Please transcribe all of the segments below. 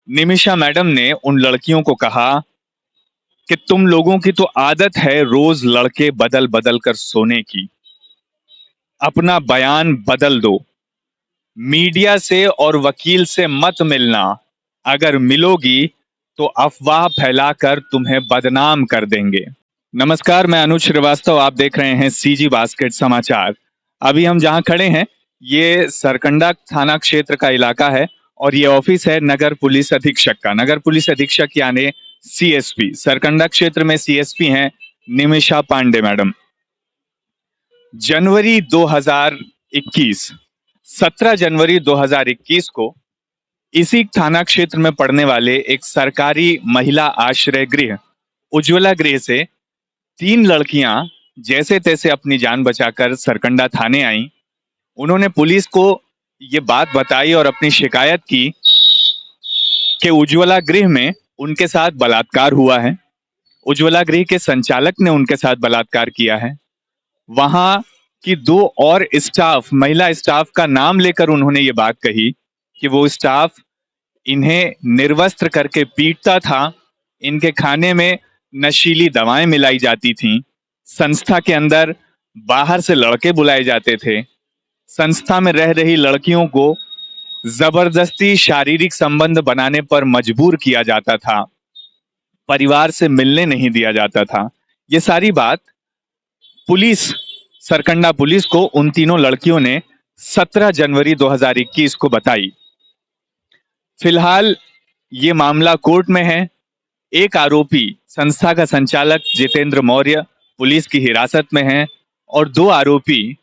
Nimisha madam ने उन लड़कियों को कहा कि तुम लोगों की तो आदत है रोज लड़के बदल बदल कर सोने की। अपना बयान बदल दो। मीडिया से और वकील से मत मिलना। अगर मिलोगी तो अफवाह फैलाकर तुम्हें बदनाम कर देंगे। नमस्कार, मैं अनुज श्रीवास्तव, आप देख रहे हैं सीजी बास्केट समाचार। अभी हम जहां खड़े हैं ये सरकंडा थाना क्षेत्र का इलाका है और ये ऑफिस है नगर पुलिस अधीक्षक का। नगर पुलिस अधीक्षक यानी सीएसपी। सरकंडा क्षेत्र में सीएसपी हैं निमिषा पांडे मैडम। जनवरी 2021, 17 जनवरी 2021 को इसी थाना क्षेत्र में पड़ने वाले एक सरकारी महिला आश्रय गृह उज्ज्वला गृह से 3 लड़कियां जैसे तैसे अपनी जान बचाकर सरकंडा थाने आईं। उन्होंने पुलिस को ये बात बताई और अपनी शिकायत की कि उज्ज्वला गृह में उनके साथ बलात्कार हुआ है। उज्ज्वला गृह के संचालक ने उनके साथ बलात्कार किया है। वहां की 2 और स्टाफ, महिला स्टाफ का नाम लेकर उन्होंने ये बात कही कि वो स्टाफ इन्हें निर्वस्त्र करके पीटता था। इनके खाने में नशीली दवाएं मिलाई जाती थीं। संस्था के अंदर बाहर से लड़के बुलाए जाते थे। संस्था में रह रही लड़कियों को जबरदस्ती शारीरिक संबंध बनाने पर मजबूर किया जाता था। परिवार से मिलने नहीं दिया जाता था। ये सारी बात पुलिस, सरकंडा पुलिस को उन तीनों लड़कियों ने 17 जनवरी 2021 को बताई। फिलहाल ये मामला कोर्ट में है। एक आरोपी संस्था का संचालक जितेंद्र मौर्य पुलिस की हिरासत में है और 2 आरोपी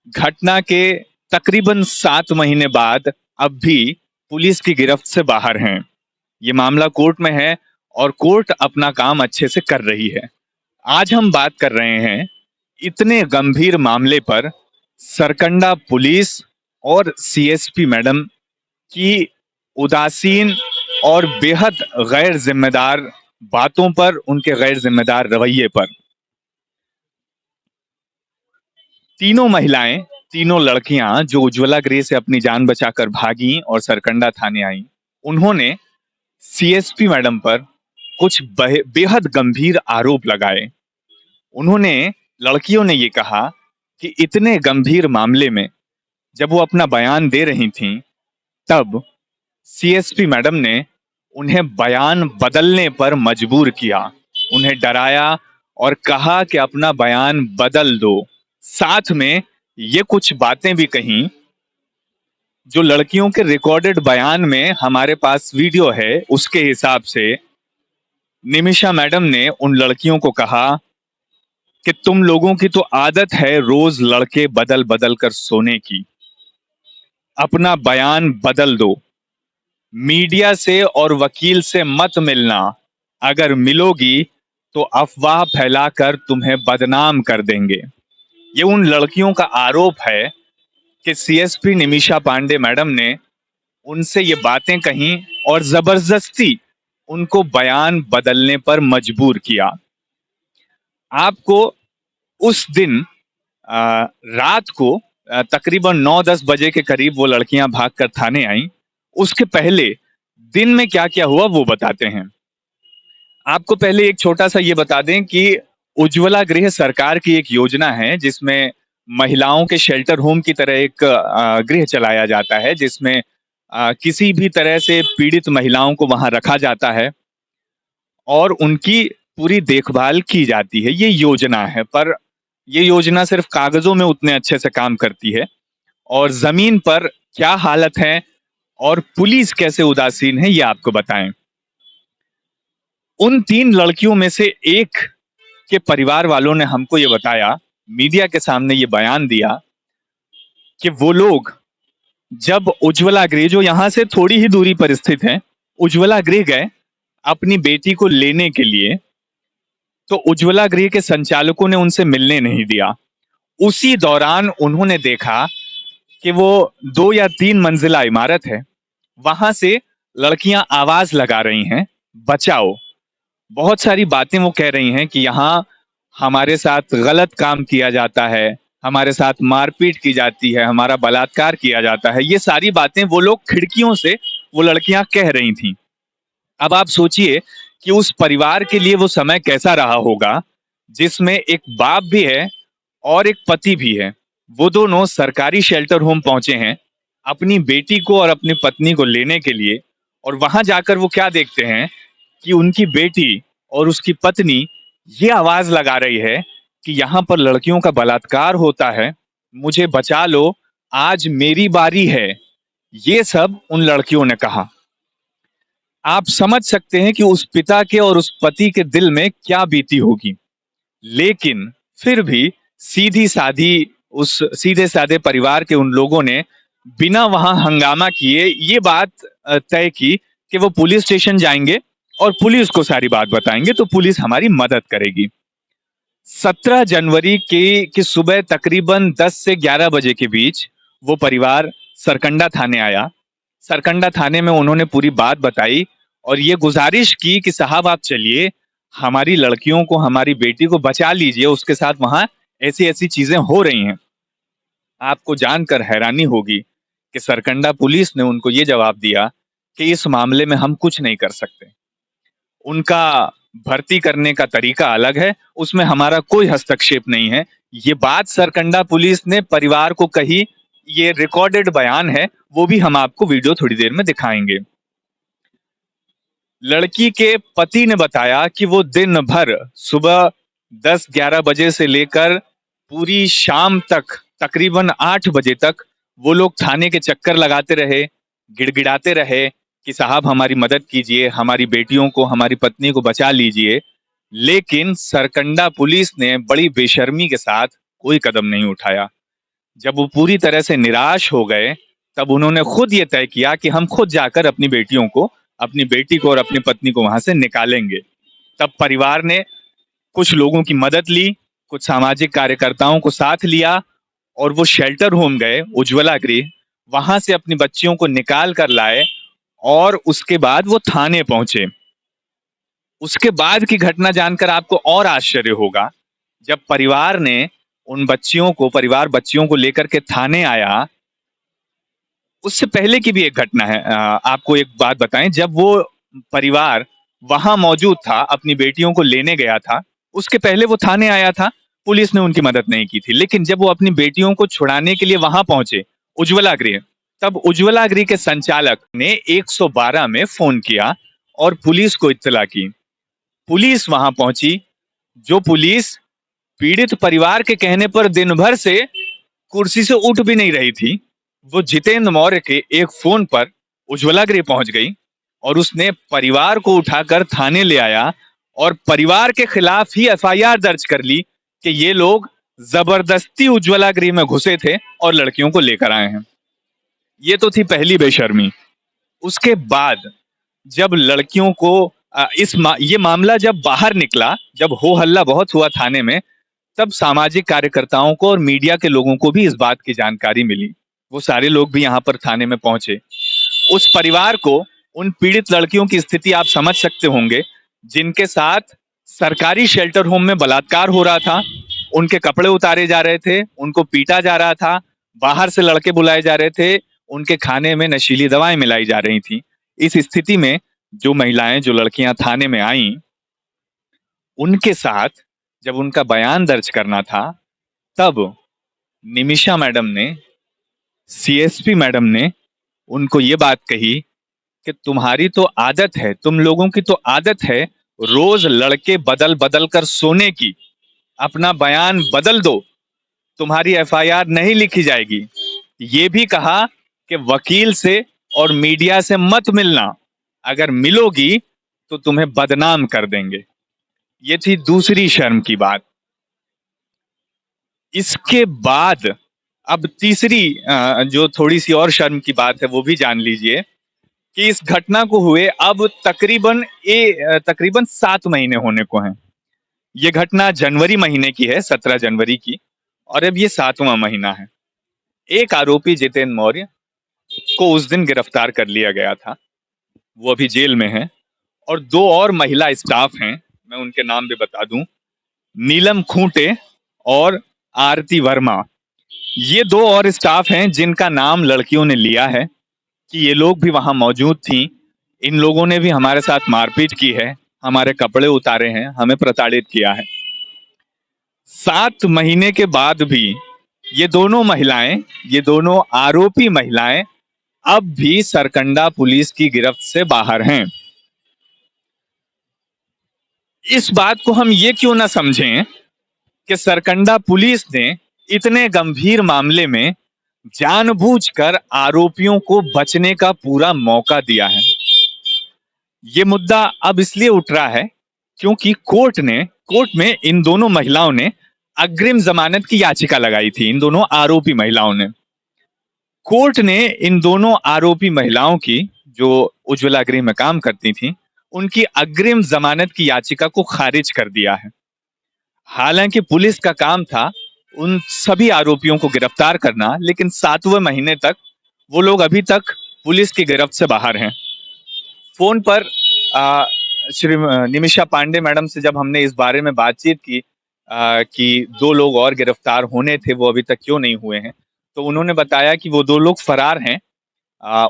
घटना के तकरीबन 7 महीने बाद अब भी पुलिस की गिरफ्त से बाहर हैं। ये मामला कोर्ट में है और कोर्ट अपना काम अच्छे से कर रही है। आज हम बात कर रहे हैं इतने गंभीर मामले पर सरकंडा पुलिस और सीएसपी मैडम की उदासीन और बेहद गैर जिम्मेदार बातों पर, उनके गैर जिम्मेदार रवैये पर। तीनों महिलाएं, तीनों लड़कियां जो उज्ज्वला गृह से अपनी जान बचाकर भागी और सरकंडा थाने आई, उन्होंने सीएसपी मैडम पर कुछ बेहद गंभीर आरोप लगाए। उन्होंने, लड़कियों ने ये कहा कि इतने गंभीर मामले में जब वो अपना बयान दे रही थीं, तब सीएसपी मैडम ने उन्हें बयान बदलने पर मजबूर किया। उन्हें डराया और कहा कि अपना बयान बदल दो। साथ में ये कुछ बातें भी कहीं जो लड़कियों के रिकॉर्डेड बयान में हमारे पास वीडियो है। उसके हिसाब से निमिषा मैडम ने उन लड़कियों को कहा कि तुम लोगों की तो आदत है रोज लड़के बदल बदल कर सोने की। अपना बयान बदल दो। मीडिया से और वकील से मत मिलना। अगर मिलोगी तो अफवाह फैलाकर तुम्हें बदनाम कर देंगे। ये उन लड़कियों का आरोप है कि सीएसपी निमिषा पांडे मैडम ने उनसे ये बातें कहीं और जबरदस्ती उनको बयान बदलने पर मजबूर किया। आपको उस दिन रात को तकरीबन 9-10 बजे के करीब वो लड़कियां भागकर थाने आईं। उसके पहले दिन में क्या क्या हुआ वो बताते हैं। आपको पहले एक छोटा सा ये बता दें कि उज्ज्वला गृह सरकार की एक योजना है जिसमें महिलाओं के शेल्टर होम की तरह एक गृह चलाया जाता है, जिसमें किसी भी तरह से पीड़ित महिलाओं को वहां रखा जाता है और उनकी पूरी देखभाल की जाती है। ये योजना है, पर ये योजना सिर्फ कागजों में उतने अच्छे से काम करती है और जमीन पर क्या हालत है और पुलिस कैसे उदासीन है ये आपको बताएं। उन 3 लड़कियों में से एक के परिवार वालों ने हमको ये बताया, मीडिया के सामने ये बयान दिया कि वो लोग जब उज्ज्वला गृह, जो यहां से थोड़ी ही दूरी पर स्थित है, उज्ज्वला गृह गए अपनी बेटी को लेने के लिए, तो उज्ज्वला गृह के संचालकों ने उनसे मिलने नहीं दिया। उसी दौरान उन्होंने देखा कि वो 2 या 3 मंजिला इमारत है, वहां से लड़कियां आवाज लगा रही हैं, बचाओ। बहुत सारी बातें वो कह रही हैं कि यहाँ हमारे साथ गलत काम किया जाता है, हमारे साथ मारपीट की जाती है, हमारा बलात्कार किया जाता है। ये सारी बातें वो लोग खिड़कियों से वो लड़कियां कह रही थीं। अब आप सोचिए कि उस परिवार के लिए वो समय कैसा रहा होगा, जिसमें एक बाप भी है और एक पति भी है। वो दोनों सरकारी शेल्टर होम पहुंचे हैं अपनी बेटी को और अपनी पत्नी को लेने के लिए, और वहां जाकर वो क्या देखते हैं कि उनकी बेटी और उसकी पत्नी ये आवाज लगा रही है कि यहाँ पर लड़कियों का बलात्कार होता है, मुझे बचा लो, आज मेरी बारी है। ये सब उन लड़कियों ने कहा। आप समझ सकते हैं कि उस पिता के और उस पति के दिल में क्या बीती होगी। लेकिन फिर भी सीधी सादी उस सीधे साधे परिवार के उन लोगों ने बिना वहां हंगामा किए ये बात तय की कि वो पुलिस स्टेशन जाएंगे और पुलिस को सारी बात बताएंगे, तो पुलिस हमारी मदद करेगी। 17 जनवरी की सुबह तकरीबन 10 से 11 बजे के बीच वो परिवार सरकंडा थाने आया। सरकंडा थाने में उन्होंने पूरी बात बताई और ये गुजारिश की कि साहब आप चलिए, हमारी लड़कियों को, हमारी बेटी को बचा लीजिए, उसके साथ वहां ऐसी ऐसी चीजें हो रही हैं। आपको जानकर हैरानी होगी कि सरकंडा पुलिस ने उनको ये जवाब दिया कि इस मामले में हम कुछ नहीं कर सकते। उनका भर्ती करने का तरीका अलग है, उसमें हमारा कोई हस्तक्षेप नहीं है। ये बात सरकंडा पुलिस ने परिवार को कही, ये रिकॉर्डेड बयान है, वो भी हम आपको वीडियो थोड़ी देर में दिखाएंगे। लड़की के पति ने बताया कि वो दिन भर सुबह 10-11 बजे से लेकर पूरी शाम तक तकरीबन 8 बजे तक वो लोग थाने के चक्कर लगाते रहे, गिड़गिड़ाते रहे कि साहब हमारी मदद कीजिए, हमारी बेटियों को, हमारी पत्नी को बचा लीजिए। लेकिन सरकंडा पुलिस ने बड़ी बेशर्मी के साथ कोई कदम नहीं उठाया। जब वो पूरी तरह से निराश हो गए, तब उन्होंने खुद ये तय किया कि हम खुद जाकर अपनी बेटियों को, अपनी बेटी को और अपनी पत्नी को वहां से निकालेंगे। तब परिवार ने कुछ लोगों की मदद ली, कुछ सामाजिक कार्यकर्ताओं को साथ लिया और वो शेल्टर होम गए, उज्ज्वला गृह। वहां से अपनी बच्चियों को निकाल कर लाए और उसके बाद वो थाने पहुंचे। उसके बाद की घटना जानकर आपको और आश्चर्य होगा। जब परिवार ने उन बच्चियों को, परिवार बच्चियों को लेकर के थाने आया, उससे पहले की भी एक घटना है। आपको एक बात बताएं, जब वो परिवार वहां मौजूद था, अपनी बेटियों को लेने गया था, उसके पहले वो थाने आया था, पुलिस ने उनकी मदद नहीं की थी। लेकिन जब वो अपनी बेटियों को छुड़ाने के लिए वहां पहुंचे, उज्ज्वला गृह, तब उज्ज्वला गृह के संचालक ने 112 में फोन किया और पुलिस को इत्तला की। पुलिस वहां पहुंची, जो पुलिस पीड़ित परिवार के कहने पर दिन भर से कुर्सी से उठ भी नहीं रही थी, वो जितेंद्र मौर्य के एक फोन पर उज्ज्वला गृह पहुंच गई और उसने परिवार को उठाकर थाने ले आया और परिवार के खिलाफ ही एफआईआर दर्ज कर ली कि ये लोग जबरदस्ती उज्ज्वला गृह में घुसे थे और लड़कियों को लेकर आए हैं। ये तो थी पहली बेशर्मी। उसके बाद जब लड़कियों को ये मामला जब बाहर निकला, जब हो हल्ला बहुत हुआ थाने में, तब सामाजिक कार्यकर्ताओं को और मीडिया के लोगों को भी इस बात की जानकारी मिली। वो सारे लोग भी यहाँ पर थाने में पहुंचे। उस परिवार को, उन पीड़ित लड़कियों की स्थिति आप समझ सकते होंगे, जिनके साथ सरकारी शेल्टर होम में बलात्कार हो रहा था, उनके कपड़े उतारे जा रहे थे, उनको पीटा जा रहा था, बाहर से लड़के बुलाए जा रहे थे, उनके खाने में नशीली दवाएं मिलाई जा रही थी। इस स्थिति में जो महिलाएं, जो लड़कियां थाने में आईं, उनके साथ जब उनका बयान दर्ज करना था, तब निमिषा मैडम ने, सीएसपी मैडम ने उनको ये बात कही कि तुम्हारी तो आदत है, तुम लोगों की तो आदत है रोज लड़के बदल बदल कर सोने की, अपना बयान बदल दो, तुम्हारी एफआईआर नहीं लिखी जाएगी। ये भी कहा कि वकील से और मीडिया से मत मिलना, अगर मिलोगी तो तुम्हें बदनाम कर देंगे। ये थी दूसरी शर्म की बात। इसके बाद अब तीसरी जो थोड़ी सी और शर्म की बात है वो भी जान लीजिए कि इस घटना को हुए अब तकरीबन 7 महीने होने को हैं। ये घटना जनवरी महीने की है, 17 जनवरी की, और अब ये 7वां महीना है। एक आरोपी जितेंद्र मौर्य को उस दिन गिरफ्तार कर लिया गया था, वो अभी जेल में है। और 2 और महिला स्टाफ हैं, मैं उनके नाम भी बता दूं, नीलम खूंटे और आरती वर्मा। ये 2 और स्टाफ हैं जिनका नाम लड़कियों ने लिया है। कि ये लोग भी वहां मौजूद थी, इन लोगों ने भी हमारे साथ मारपीट की है, हमारे कपड़े उतारे हैं, हमें प्रताड़ित किया है। 7 महीने के बाद भी ये दोनों महिलाएं, ये दोनों आरोपी महिलाएं अब भी सरकंडा पुलिस की गिरफ्त से बाहर हैं। इस बात को हम ये क्यों ना समझें कि सरकंडा पुलिस ने इतने गंभीर मामले में जानबूझकर आरोपियों को बचने का पूरा मौका दिया है। ये मुद्दा अब इसलिए उठ रहा है क्योंकि कोर्ट में इन दोनों महिलाओं ने अग्रिम जमानत की याचिका लगाई थी। इन दोनों आरोपी महिलाओं ने, कोर्ट ने इन दोनों आरोपी महिलाओं की, जो उज्ज्वला गृह में काम करती थी, उनकी अग्रिम जमानत की याचिका को खारिज कर दिया है। हालांकि पुलिस का काम था उन सभी आरोपियों को गिरफ्तार करना, लेकिन 7वें महीने तक वो लोग अभी तक पुलिस की गिरफ्त से बाहर हैं। फोन पर श्री निमिषा पांडे मैडम से जब हमने इस बारे में बातचीत की कि 2 लोग और गिरफ्तार होने थे, वो अभी तक क्यों नहीं हुए हैं, तो उन्होंने बताया कि वो 2 लोग फरार हैं,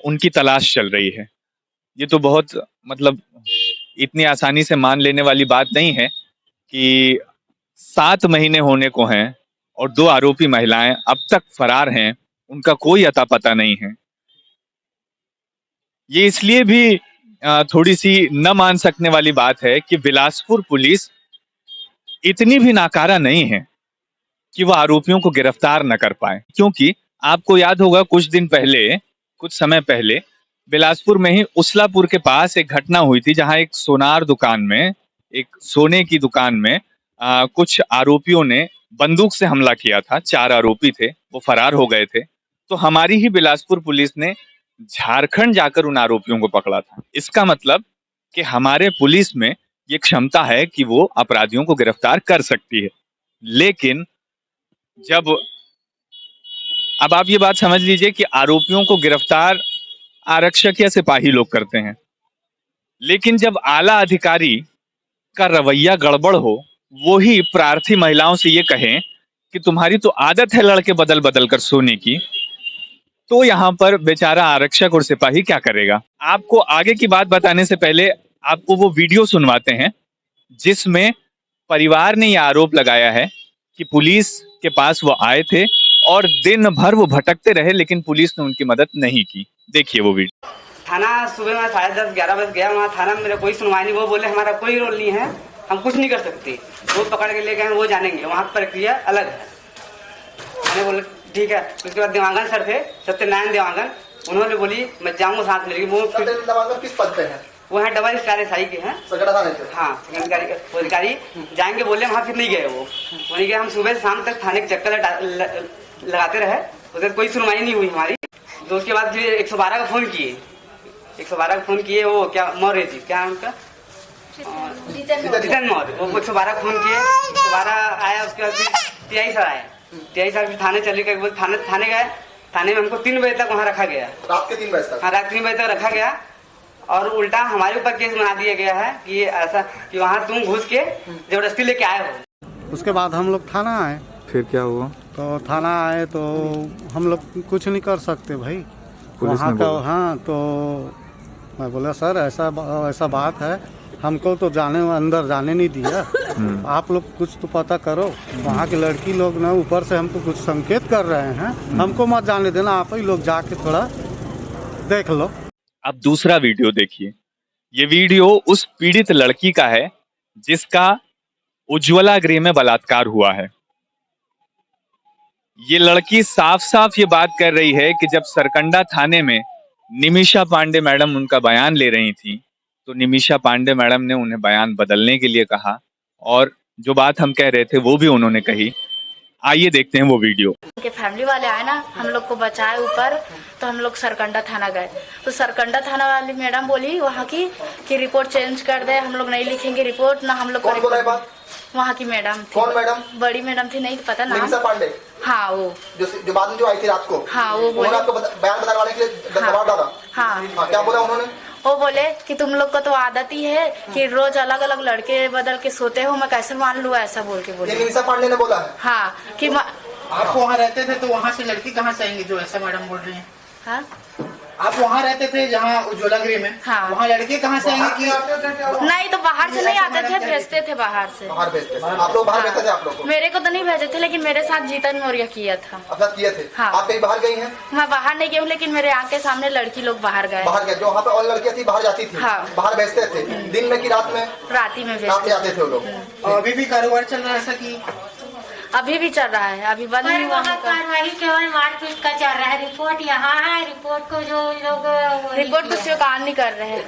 उनकी तलाश चल रही है। ये तो बहुत मतलब इतनी आसानी से मान लेने वाली बात नहीं है कि 7 महीने होने को हैं और 2 आरोपी महिलाएं अब तक फरार हैं, उनका कोई अता पता नहीं है। ये इसलिए भी थोड़ी सी न मान सकने वाली बात है कि बिलासपुर पुलिस इतनी भी नाकारा नहीं है कि वो आरोपियों को गिरफ्तार न कर पाए। क्योंकि आपको याद होगा कुछ समय पहले बिलासपुर में ही उसलापुर के पास एक घटना हुई थी, जहां एक सोनार दुकान में, एक सोने की दुकान में कुछ आरोपियों ने बंदूक से हमला किया था। 4 आरोपी थे, वो फरार हो गए थे। तो हमारी ही बिलासपुर पुलिस ने झारखंड जाकर उन आरोपियों को पकड़ा था। इसका मतलब कि हमारे पुलिस में ये क्षमता है कि वो अपराधियों को गिरफ्तार कर सकती है। लेकिन जब, अब आप ये बात समझ लीजिए कि आरोपियों को गिरफ्तार आरक्षक या सिपाही लोग करते हैं, लेकिन जब आला अधिकारी का रवैया गड़बड़ हो, वो ही प्रार्थी महिलाओं से ये कहें कि तुम्हारी तो आदत है लड़के बदल बदल कर सोने की, तो यहाँ पर बेचारा आरक्षक और सिपाही क्या करेगा। आपको आगे की बात बताने से पहले आपको वो वीडियो सुनवाते हैं जिसमें परिवार ने यह आरोप लगाया है कि पुलिस के पास वो आए थे और दिन भर वो भटकते रहे, लेकिन पुलिस ने उनकी मदद नहीं की। देखिए वो वीडियो। थाना सुबह में 10:30-11 बजे गया, वहाँ थाना में मेरा कोई सुनवाई नहीं। वो बोले हमारा कोई रोल नहीं है, हम कुछ नहीं कर सकते, वो पकड़ के ले गए, वो जानेंगे, वहाँ की प्रक्रिया अलग है। मैंने बोला ठीक है। उसके बाद देवांगन सर थे, सत्यनारायण देवांगन, उन्होंने बोली मैं जाऊँगा साथ में। वो किस पद पे है? वो है डबल स्टार एसआई के हैं। हाँ, अधिकारी जाएंगे बोले, वहाँ फिर नहीं गए। वो नहीं गए। हम सुबह से शाम तक थाने के चक्कर लगाते रहे, उधर कोई सुनवाई नहीं हुई हमारी। तो उसके बाद फिर 112 का फोन किए, 112 का फोन किए। वो क्या मौर्य जी, क्या उनका जितन मौर्य, वो 112 का फोन किए। 112 आया, उसके बाद टीआई सर आए। टीआई सर फिर थाने चले गए, थाने गए। थाने में हमको 3 बजे तक वहाँ रखा गया। रात के 3 बजे तक? हाँ, रात 3 बजे तक रखा गया। और उल्टा हमारे ऊपर केस बना दिया गया है कि ऐसा कि वहाँ तुम घुस के जबरदस्ती लेके आए हो। उसके बाद हम लोग थाना आए। फिर क्या हुआ? तो थाना आए तो हम लोग कुछ नहीं कर सकते भाई, वहाँ का। हाँ, तो मैं बोला सर ऐसा बात है, हमको तो अंदर जाने नहीं दिया, आप लोग कुछ तो पता करो। वहाँ की लड़की लोग ना ऊपर से हमको कुछ संकेत कर रहे हैं, हमको मत जाने देना, आप ही लोग जाके थोड़ा देख लो। अब दूसरा वीडियो देखिए। ये वीडियो उस पीड़ित लड़की का है जिसका उज्ज्वला गृह में बलात्कार हुआ है। ये लड़की साफ साफ ये बात कर रही है कि जब सरकंडा थाने में निमिषा पांडे मैडम उनका बयान ले रही थी, तो निमिषा पांडे मैडम ने उन्हें बयान बदलने के लिए कहा, और जो बात हम कह रहे थे वो भी उन्होंने कही। आइए देखते हैं वो वीडियो। उनके फैमिली वाले आए ना, हम लोग को बचाए ऊपर, तो हम लोग सरकंडा थाना गए। तो सरकंडा थाना वाली मैडम बोली वहाँ की कि रिपोर्ट चेंज कर दे, हम लोग नहीं लिखेंगे रिपोर्ट ना। हम लोग को वहाँ की मैडम थी। कौन मैडम? बड़ी मैडम थी, नहीं पता नाम। निमिषा पांडे? हाँ, वो जो बाद में जो आई थी रात को। हाँ, वो बोले आपको बयान बताने के लिए दबाव डाला। हाँ, क्या बोला उन्होंने? वो बोले कि तुम लोग को तो आदत ही है कि रोज अलग अलग लड़के बदल के सोते हो, मैं कैसे मान लूँ, ऐसा बोल के बोले। निमिषा पांडे ने बोला है? हाँ, कि आप वहाँ रहते थे तो वहाँ से लड़की कहाँ से आएंगे जो ऐसा मैडम बोल रही है? हाँ, आप वहाँ रहते थे जहाँ उज्ज्वला गृह में? हाँ। वहाँ लड़के कहाँ से आएंगे कि नहीं तो बाहर से नहीं आते थे, भेजते थे बाहर से। बाहर भेजते थे आप लोग? बाहर भेजते थे आप लोग को? मेरे को तो नहीं भेजे थे, लेकिन मेरे साथ जीतन मौर्य किया था। अपना किए थे? हाँ। आप कहीं बाहर गई हैं? मैं बाहर नहीं गई हूँ, लेकिन मेरे आँख के सामने लड़की लोग बाहर गए। बाहर गए जो वहाँ पे और लड़कियाँ थी बाहर जाती थी? हाँ। बाहर भेजते थे दिन में कि रात में? राती में रात में भेजते। जाते थे वो लोग। और अभी भी कारोबार चल रहा है ऐसा कि अभी भी चल रहा है, अभी बंद नहीं हुआ वहाँ उनका। कार्रवाई केवल मारपीट का चल रहा है। रिपोर्ट यहाँ है, रिपोर्ट को जो लोग रिपोर्ट को स्वीकार नहीं कर रहे हैं।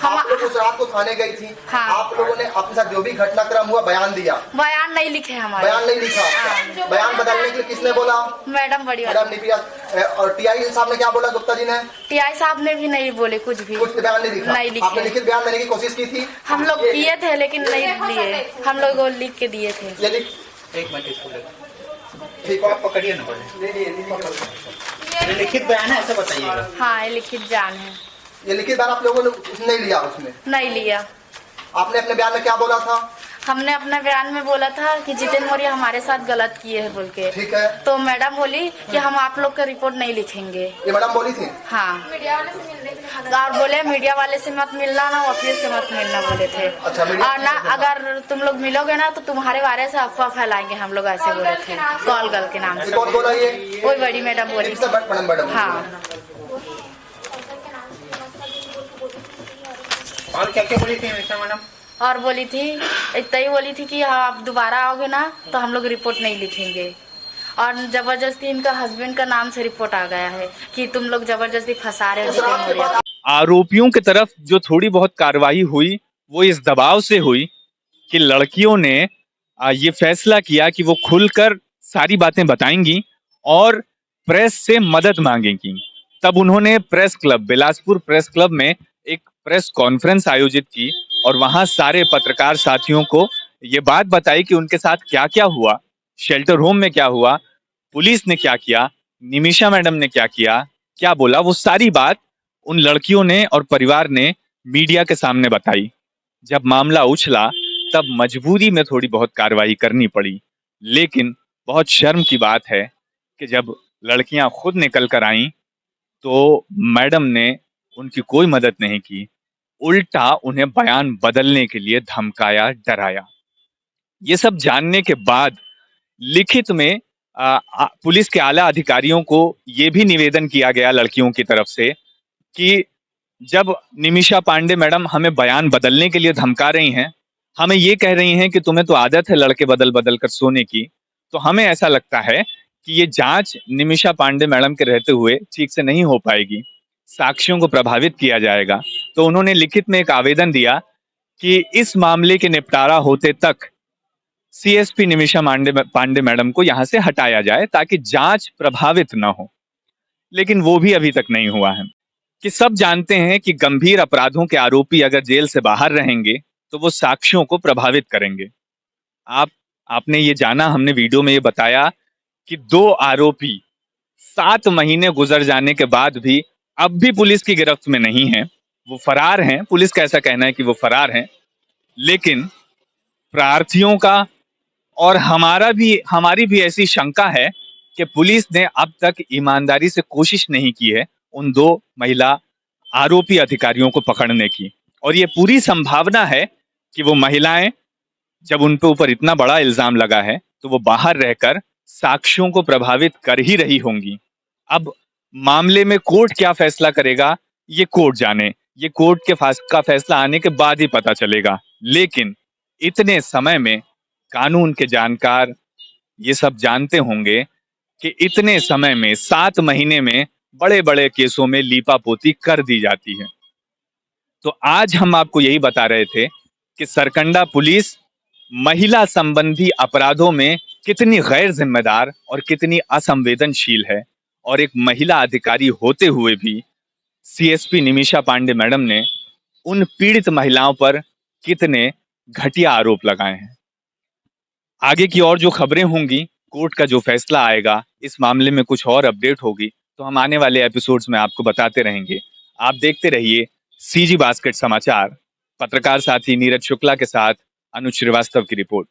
हम आप लोग उस रात को थाने गई थी? हाँ। आप लोगों ने अपने साथ जो भी घटनाक्रम हुआ बयान दिया? बयान नहीं लिखे हमारे। बयान नहीं लिखा? हाँ। बयान बदलने के लिए किसने बोला? मैडम बड़ी मैडम निपिया। और टीआई साहब ने क्या बोला गुप्ता जी ने? टीआई साहब ने भी नहीं बोले कुछ भी। कुछ बयान नहीं लिखा? नहीं लिखे। आपने लिखित बयान देने की कोशिश की थी? हम लोग किए थे, लेकिन नहीं लिए। हम लोग वो लिख के दिए थे। ये लिख एक मिनट इसको ले। ठीक है, आप पकड़िए ना पहले। ये लिखित बयान है ऐसा बताइएगा। हाँ, ये लिखित बयान है। ये लिखित बयान आप लोगों ने नहीं लिया उसमें? नहीं लिया। आपने अपने बयान में क्या बोला था? हमने अपने बयान में बोला था कि जितेंद्र मौर्य हमारे साथ गलत किए हैं बोल के। ठीक है। तो मैडम बोली कि हम आप लोग का रिपोर्ट नहीं लिखेंगे। ये मैडम बोली थी? हाँ। और बोले मीडिया वाले से मत मिलना, ना ऑफिस से मत मिलना बोले थे। अच्छा, मीडिया और ना अगर तुम लोग मिलोगे ना तो तुम्हारे बारे से अफवाह फैलाएंगे, हम लोग ऐसे बोले थे। कॉल गर्ल के नाम ये से। कौन बोला ये? वही बड़ी मैडम बोली। मैडम। हाँ। और क्या क्या बोली थी हमेशा मैडम? और बोली थी, इतना ही बोली थी कि आप दोबारा आओगे ना तो हम लोग रिपोर्ट नहीं लिखेंगे। और जबरदस्ती इनका हस्बैंड का नाम से रिपोर्ट आ गया है कि तुम लोग जबरदस्ती फंसा रहे हो जितेंद्र मौर्य। आरोपियों की तरफ जो थोड़ी बहुत कार्रवाई हुई वो इस दबाव से हुई कि लड़कियों ने ये फैसला किया कि वो खुलकर सारी बातें बताएंगी और प्रेस से मदद मांगेंगी। तब उन्होंने press club, Bilaspur press club में एक प्रेस कॉन्फ्रेंस आयोजित की और वहां सारे पत्रकार साथियों को ये बात बताई कि उनके साथ क्या क्या हुआ, शेल्टर होम में क्या हुआ, पुलिस ने क्या किया, निमिषा मैडम ने क्या किया, क्या बोला। वो सारी बात उन लड़कियों ने और परिवार ने मीडिया के सामने बताई। जब मामला उछला तब मजबूरी में थोड़ी बहुत कार्रवाई करनी पड़ी, लेकिन बहुत शर्म की बात है कि जब लड़कियां खुद निकल कर आईं तो मैडम ने उनकी कोई मदद नहीं की, उल्टा उन्हें बयान बदलने के लिए धमकाया, डराया। ये सब जानने के बाद लिखित में पुलिस के आला अधिकारियों को ये भी निवेदन किया गया लड़कियों की तरफ से कि जब निमिषा पांडे मैडम हमें बयान बदलने के लिए धमका रही हैं, हमें ये कह रही हैं कि तुम्हें तो आदत है लड़के बदल बदल कर सोने की, तो हमें ऐसा लगता है कि ये जांच निमिषा पांडे मैडम के रहते हुए ठीक से नहीं हो पाएगी, साक्ष्यों को प्रभावित किया जाएगा। तो उन्होंने लिखित में एक आवेदन दिया कि इस मामले के निपटारा होते तक सीएसपी निमिषा पांडे मैडम को यहां से हटाया जाए ताकि जांच प्रभावित न हो। लेकिन वो भी अभी तक नहीं हुआ है। कि सब जानते हैं कि गंभीर अपराधों के आरोपी अगर जेल से बाहर रहेंगे तो वो साक्ष्यों को प्रभावित करेंगे। आपने ये जाना, हमने वीडियो में ये बताया कि 2 आरोपी 7 महीने गुजर जाने के बाद भी अब भी पुलिस की गिरफ्त में नहीं है, वो फरार हैं। पुलिस का ऐसा कहना है कि वो फरार हैं, लेकिन प्रार्थियों का और हमारी भी ऐसी शंका है कि पुलिस ने अब तक ईमानदारी से कोशिश नहीं की है उन 2 महिला आरोपी अधिकारियों को पकड़ने की। और ये पूरी संभावना है कि वो महिलाएं जब उन पे ऊपर इतना बड़ा इल्जाम लगा है तो वो बाहर रहकर साक्ष्यों को प्रभावित कर ही रही होंगी। अब मामले में कोर्ट क्या फैसला करेगा ये कोर्ट जाने, ये कोर्ट का फैसला आने के बाद ही पता चलेगा। लेकिन इतने समय में कानून के जानकार ये सब जानते होंगे कि इतने समय में 7 महीने में बड़े बड़े केसों में लीपापोती कर दी जाती है। तो आज हम आपको यही बता रहे थे कि सरकंडा पुलिस महिला संबंधी अपराधों में कितनी गैर जिम्मेदार और कितनी असंवेदनशील है, और एक महिला अधिकारी होते हुए भी सीएसपी निमिषा पांडे मैडम ने उन पीड़ित महिलाओं पर कितने घटिया आरोप लगाए हैं। आगे की और जो खबरें होंगी, कोर्ट का जो फैसला आएगा, इस मामले में कुछ और अपडेट होगी तो हम आने वाले एपिसोड्स में आपको बताते रहेंगे। आप देखते रहिए सीजी बास्केट समाचार। पत्रकार साथी नीरज शुक्ला के साथ अनुज श्रीवास्तव की रिपोर्ट।